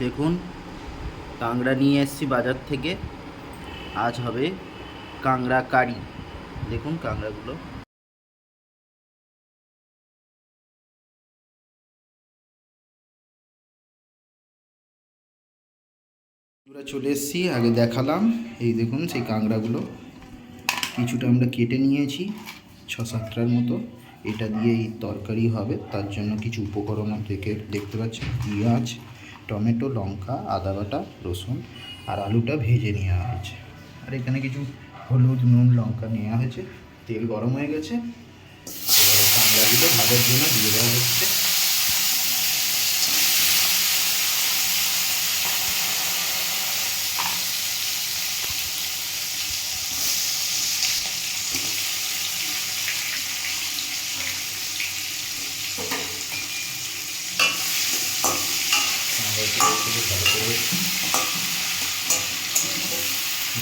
দেখুন, কাঁকড়া নিয়ে এসেছি বাজার থেকে। আজ হবে কাঁকড়া কারি। দেখুন কাঁকড়াগুলো। আমরা চলে এসেছি, আগে দেখালাম। এই দেখুন সেই কাঁকড়াগুলো কিছুটা আমরা কেটে নিয়েছি, 6-7টার মতো। এটা দিয়ে এই তরকারি হবে, তার জন্য কিছু উপকরণ দেখতে পাচ্ছি। পেঁয়াজ, টমেটো, লঙ্কা, আদা বাটা, রসুন আর আলুটা ভেজে নেওয়া হয়েছে। আর এখানে কিছু হলুদ, নুন, লঙ্কা নেওয়া হয়েছে। তেল গরম হয়ে গেছে, এবারে কাঁকড়াগুলো ভাজার জন্য দিয়ে দেওয়া হচ্ছে। কাঁকড়াগুলো ভালো করে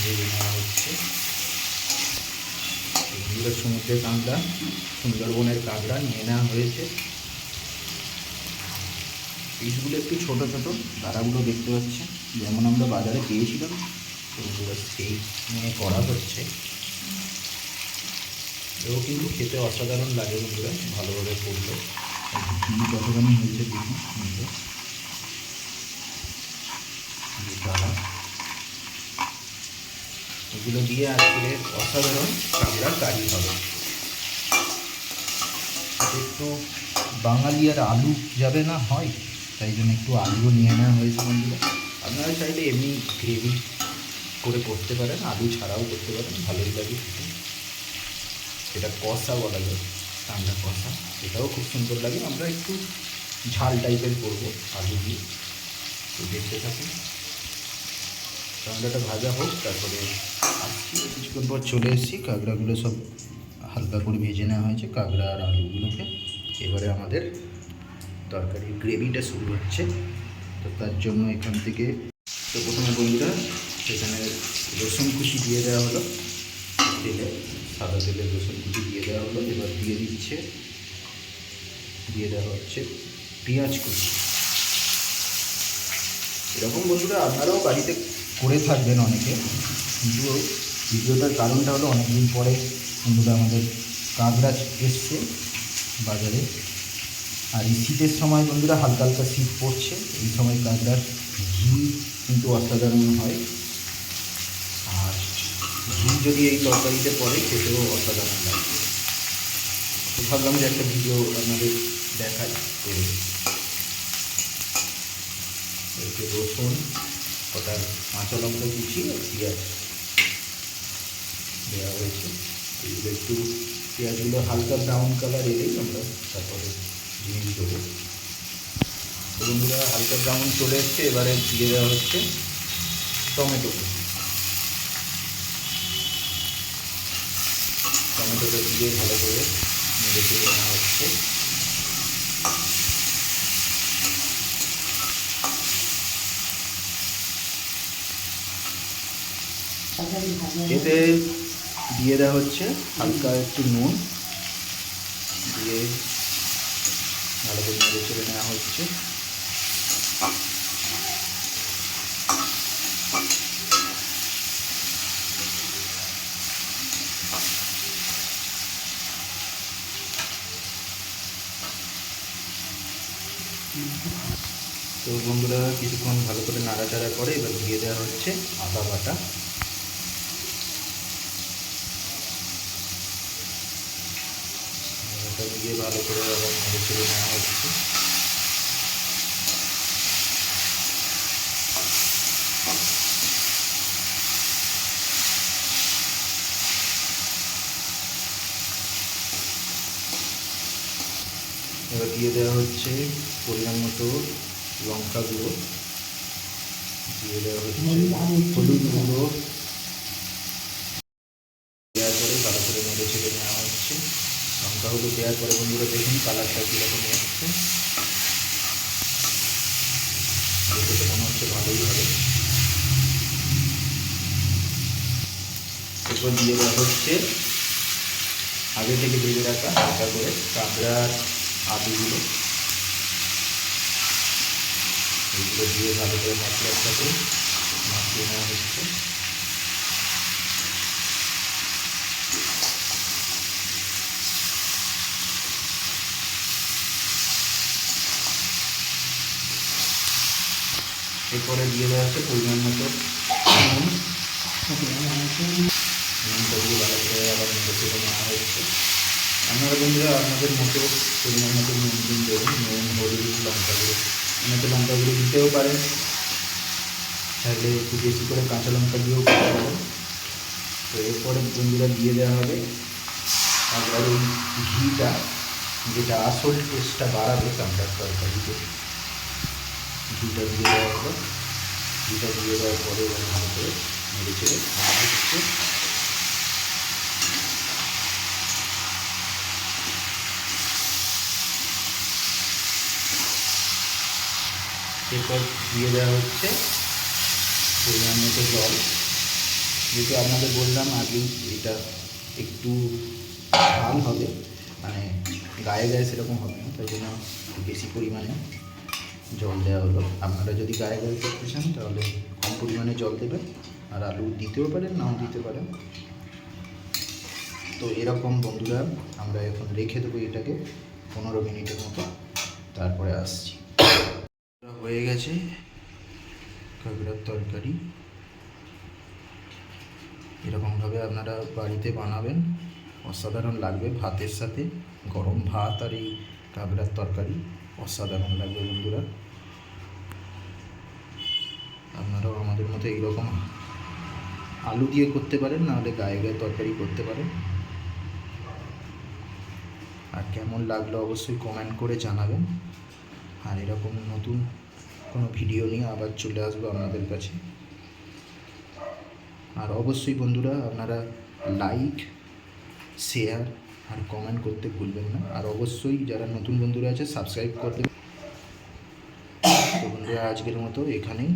ভেজে নেওয়া হচ্ছে। এগুলো সমুদ্রের কাঁকড়া, সুন্দরবনের কাঁকড়া নিয়ে নেওয়া হয়েছে। পিসগুলো একটু ছোটো ছোটো, দাঁড়াগুলো দেখতে পাচ্ছে যেমন আমরা বাজারে পেয়েছিলাম, তো সেই নিয়ে করা হচ্ছে। এও কিন্তু খেতে অসাধারণ লাগে বন্ধুরা, ভালোভাবে করলে। ঘি কতখানি হয়েছে দেখুন নিজে। দাঁড়া, এগুলো দিয়ে আজকে অসাধারণ কাঁকড়ার কারি হবে। একটু বাঙালি আর আলু যাবে না হয়, তাই জন্য একটু আলুও নিয়ে নেওয়া হয়েছে বন্ধুরা। আপনারা চাইলে এমনি গ্রেভি করে করতে পারেন, আলু ছাড়াও করতে পারেন, ভালোই লাগে খেতে। এটা কষা বলা যায়, কাঁকড়া কষা, এটাও খুব সুন্দর লাগে। আমরা একটু ঝাল টাইপের করবো আলু দিয়ে, তো দেখতে থাকুন। কাঁকড়াটা ভাজা হোক, তারপরে আসছি। কিছুক্ষণ পর চলে এসেছি, কাঁকড়াগুলো সব হালকা করে ভেজে নেওয়া হয়েছে, কাঁকড়া আর আলুগুলোকে। এবারে আমাদের তরকারির গ্রেভিটা শুরু হচ্ছে। তো তার জন্য এখান থেকে তো প্রথমে বন্ধুরা সেখানে রসুন কুচি দিয়ে দেওয়া হলো তেলে, সাদা তেলে রসুন কুচি দিয়ে দেওয়া হলো। এবার দিয়ে দেওয়া হচ্ছে পেঁয়াজ কুচি। এরকম বন্ধুরা আপনারাও বাড়িতে করে থাকবেন অনেকে, কিন্তু ভিডিওটার কারণটা হলো অনেকদিন পরে বন্ধুরা আমাদের কাঁকড়া এসছে বাজারে। আর এই শীতের সময় বন্ধুরা হালকা হালকা শীত পড়ছে, এই সময় কাঁকড়ার ঘি কিন্তু অসাধারণ হয়। আর ঘি যদি এই তরকারিতে পড়ে খেতেও অসাধারণ লাগে। তো ভাবলাম যে একটা ভিডিও আপনাদের দেখাই করে। একটু রসুন, কটা কাঁচা লঙ্কা কুচি আর পেঁয়াজ দেওয়া হয়েছে। এগুলো একটু পেঁয়াজগুলো হালকা ব্রাউন কালার এলেই আমরা তারপরে জিনিস দেবো। বন্ধুরা হালকা ব্রাউন চলে এসছে, এবারে দিয়ে দেওয়া হচ্ছে টমেটো কুচি। টমেটোটা দিয়ে ভালো করে নেড়ে চেড়ে নেওয়া হচ্ছে। এতে দিয়ে দেওয়া হচ্ছে হালকা একটু নুন, দিয়ে ভালো করে নেড়ে চেড়ে নেওয়া হচ্ছে। তো বন্ধুরা কিছুক্ষণ ভালো করে নাড়াচাড়া করে এবার দিয়ে দেওয়া হচ্ছে আদা বাটা। এটা দিয়ে ভালো করে আবার নেড়ে চেড়ে নেওয়া হচ্ছে। এবার দিয়ে দেওয়া হচ্ছে পরিমাণ মতো লঙ্কা গুঁড়ো, দিয়ে দেওয়া হচ্ছে হলুদ গুঁড়ো, দেওয়ার পরে ভালো করে নেড়ে ছেড়ে নেওয়া হচ্ছে। লঙ্কা হলুদ দেওয়ার পরে বন্ধুরা দেখুন কালারটা কীরকম এসছে, দেখে তো মনে হচ্ছে ভালোই হবে। এরপর দিয়ে দেওয়া হচ্ছে আগে থেকে ভেজে রাখা হালকা করে কাঁকড়ার আলুগুলো। এইগুলো দিয়ে ভালো করে মশলার সাথে মাখিয়ে নেওয়া হচ্ছে। এরপরে দিয়ে দেওয়া হচ্ছে পরিমাণ মতো নুন। নুনটা দিয়ে ভালো করে আবার নেড়ে চেড়ে নেওয়া হচ্ছে। আপনারা বন্ধুরা আপনাদের মতো পরিমাণ মতো নুন দিন দেবেন, নুন, হলুদ, লঙ্কা গুঁড়ো, অনেকে লঙ্কা গুঁড়ো দিতেও পারেন, চাইলে একটু বেশি করে কাঁচা লঙ্কা দিয়েও করতে পারেন। তো এরপরে বন্ধুরা দিয়ে দেওয়া হবে আপনার ওই ঘিটা, যেটা আসল টেস্টটা বাড়াবে কাঁকড়ার তরকারিতে। ঘিটা দিয়ে দেওয়া হবে। ঘিটা দিয়ে দেওয়ার পরে এবার ভালো করে নেড়ে চেড়ে নেওয়া হচ্ছে। এরপর দিয়ে দেওয়া হচ্ছে পরিমাণ মতো জল। যেহেতু আপনাদের বললাম আগেই এটা একটু ঝাল হবে, মানে গায়ে গায়ে সেরকম হবে না, তাই জন্য বেশি পরিমাণে জল দেওয়া হলো। আপনারা যদি গায়ে গায়ে করতে চান তাহলে কম পরিমাণে জল দেবেন, আর আলু দিতেও পারেন, নাও দিতে পারেন। তো এরকম বন্ধুরা আমরা এখন রেখে দেবো এটাকে 15 মিনিটের মতো, তারপরে আসছি। হয়ে গেছে কাঁকড়ার তরকারি। এরকমভাবে আপনারা বাড়িতে বানাবেন, অসাধারণ লাগবে। ভাতের সাথে গরম ভাত আর এই কাঁকড়ার তরকারি অসাধারণ লাগবে বন্ধুরা। আপনারাও আমাদের মতো এইরকম আলু দিয়ে করতে পারেন, নাহলে গায়ে গায়ে তরকারি করতে পারেন। আর কেমন লাগলো অবশ্যই কমেন্ট করে জানাবেন। আর এরকম নতুন কোনো ভিডিও নিয়ে আবার চলে আসবো আপনাদের কাছে। আর অবশ্যই বন্ধুরা আপনারা লাইক, শেয়ার আর কমেন্ট করতে ভুলবেন না। আর অবশ্যই যারা নতুন বন্ধুরা আছে সাবস্ক্রাইব করে দেবেন। তো বন্ধুরা আজকের মতো এখানেই